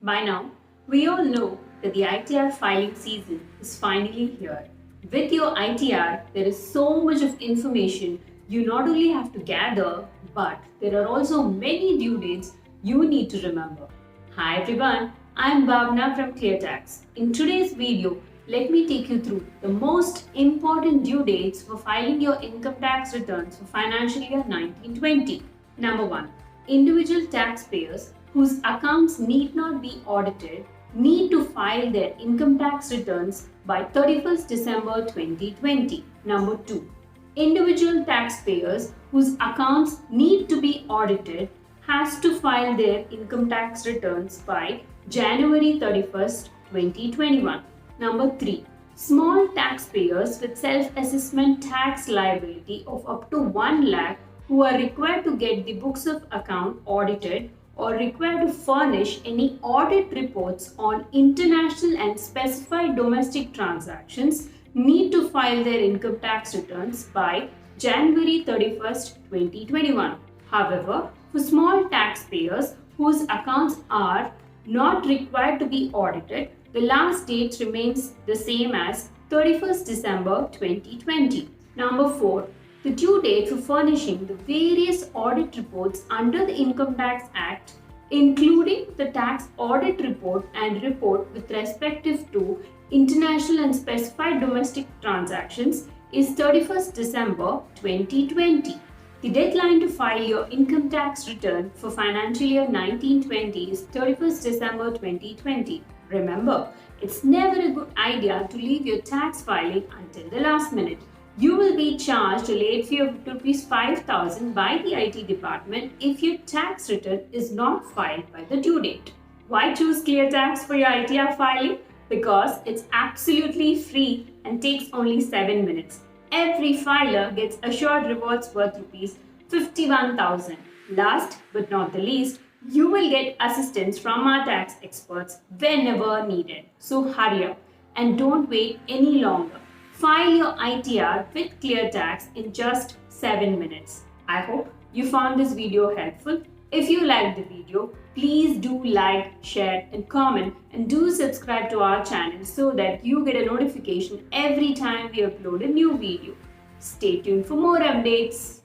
By now, we all know that the ITR filing season is finally here. With your ITR, there is so much of information you not only have to gather, but there are also many due dates you need to remember. Hi everyone, I am Bhavna from ClearTax. In today's video, let me take you through the most important due dates for filing your income tax returns for financial year 1920. Number 1. Individual taxpayers whose accounts need not be audited need to file their income tax returns by 31st December 2020. Number 2. Individual taxpayers whose accounts need to be audited has to file their income tax returns by January 31st, 2021. Number 3. Small taxpayers with self-assessment tax liability of up to 1 lakh who are required to get the books of account audited or required to furnish any audit reports on international and specified domestic transactions need to file their income tax returns by January 31st, 2021. However, for small taxpayers whose accounts are not required to be audited, the last date remains the same as 31st December 2020. Number 4. The due date for furnishing the various audit reports under the Income Tax Act, including the tax audit report and report with respective to international and specified domestic transactions, is 31st December 2020. The deadline to file your income tax return for financial year 1920 is 31st December 2020. Remember, it's never a good idea to leave your tax filing until the last minute. You will be charged a late fee of ₹5,000 by the IT department if your tax return is not filed by the due date. Why choose ClearTax for your ITR filing? Because it's absolutely free and takes only 7 minutes. Every filer gets assured rewards worth ₹51,000. Last but not the least, you will get assistance from our tax experts whenever needed. So hurry up and don't wait any longer. File your ITR with ClearTax in just 7 minutes. I hope you found this video helpful. If you liked the video, please do like, share and comment, and do subscribe to our channel so that you get a notification every time we upload a new video. Stay tuned for more updates.